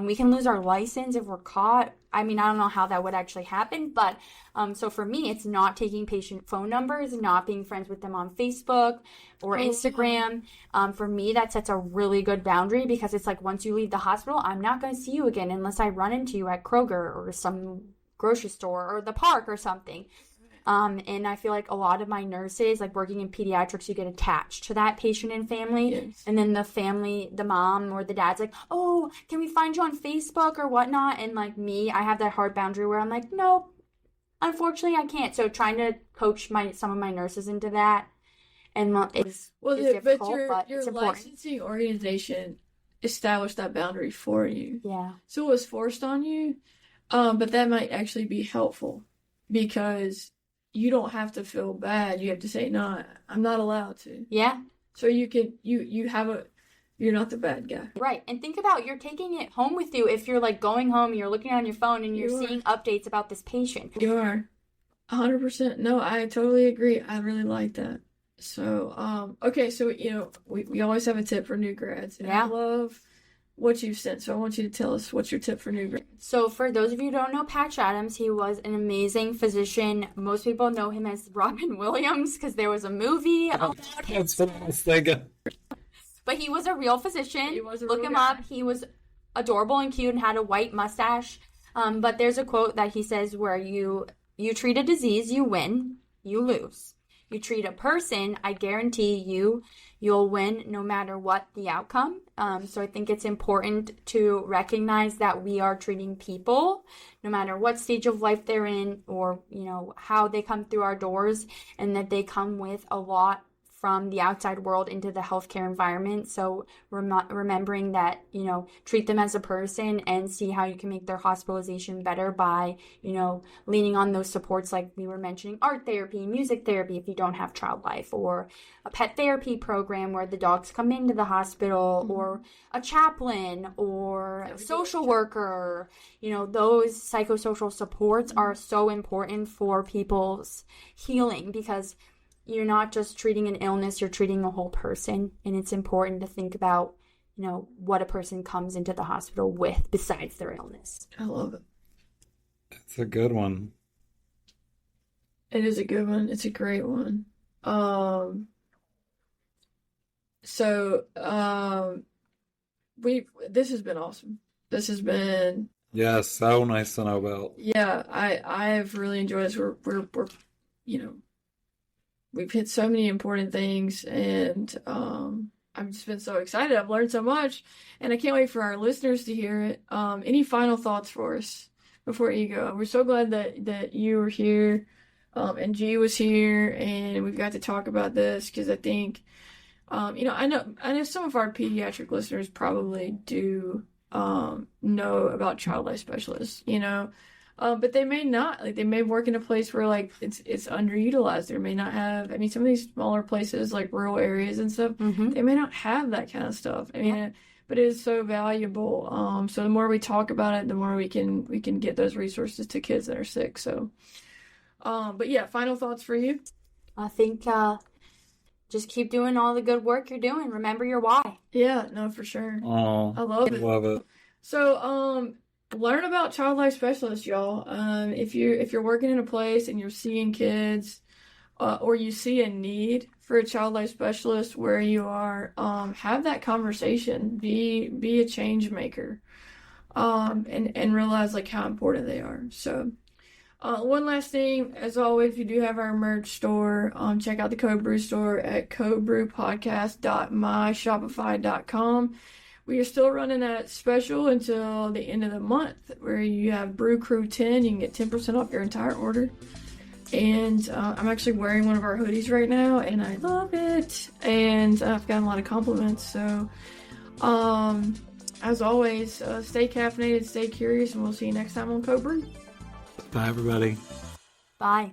We can lose our license if we're caught. I don't know how that would actually happen, but so for me, it's not taking patient phone numbers, not being friends with them on Facebook or Instagram. For me, that sets a really good boundary, because it's once you leave the hospital, I'm not going to see you again unless I run into you at Kroger or some grocery store or the park or something. And I feel like a lot of my nurses, working in pediatrics, you get attached to that patient and family. Yes. And then the family, the mom or the dad's oh, can we find you on Facebook or whatnot? And me, I have that hard boundary where I'm nope, unfortunately I can't. So trying to coach some of my nurses into that. And it's difficult, but your licensing organization established that boundary for you. Yeah. So it was forced on you. But that might actually be helpful, because you don't have to feel bad. You have to say, no, I'm not allowed to. Yeah. So you can, you're not the bad guy. Right. And think about, you're taking it home with you. If you're going home and you're looking on your phone and you're seeing updates about this patient. You are 100%. No, I totally agree. I really like that. So, okay, so we always have a tip for new grads, and I Yeah. love what you've sent. So I want you to tell us what's your tip for new grads. So for those of you who don't know Patch Adams, he was an amazing physician. Most people know him as Robin Williams because there was a movie about him. That's what I was thinking. But he was a real physician. He was a Look real him guy. up. He was adorable and cute and had a white mustache. But there's a quote that he says where you treat a disease, you win, you lose. You treat a person, I guarantee you'll win no matter what the outcome. So I think it's important to recognize that we are treating people, no matter what stage of life they're in or, how they come through our doors, and that they come with a lot from the outside world into the healthcare environment. So remembering that, treat them as a person and see how you can make their hospitalization better by, leaning on those supports like we were mentioning, art therapy, music therapy if you don't have child life, or a pet therapy program where the dogs come into the hospital, or a chaplain or a social worker. Those psychosocial supports are so important for people's healing, because you're not just treating an illness, you're treating a whole person. And it's important to think about, what a person comes into the hospital with besides their illness. I love it. It's a good one. It is a good one. It's a great one. This has been awesome. This has been, Yeah, so nice to know about. yeah, I have really enjoyed this. We're we've hit so many important things, and I've just been so excited. I've learned so much, and I can't wait for our listeners to hear it. Any final thoughts for us before you go? We're so glad that you were here, and G was here, and we've got to talk about this, because I think, I know some of our pediatric listeners probably do know about child life specialists, but they may not. Like, they may work in a place where, like, it's underutilized. They may not have. I mean, some of these smaller places, like rural areas and stuff, they may not have that kind of stuff. I mean, but it is so valuable. So the more we talk about it, the more we can get those resources to kids that are sick. So, but yeah, final thoughts for you. I think just keep doing all the good work you're doing. Remember your why. Yeah, no, for sure. Oh, I love it. Love it. So, learn about child life specialists, y'all. If you're working in a place and you're seeing kids, or you see a need for a child life specialist where you are, have that conversation. Be a change maker, and realize, like, how important they are. So, one last thing, as always, we do have our merch store. Check out the Code Brew store at codebrewpodcast.myshopify.com. We are still running that special until the end of the month, where you have Brew Crew 10. You can get 10% off your entire order. And I'm actually wearing one of our hoodies right now, and I love it. And I've gotten a lot of compliments. So, as always, stay caffeinated, stay curious, and we'll see you next time on Code Brew. Bye, everybody. Bye.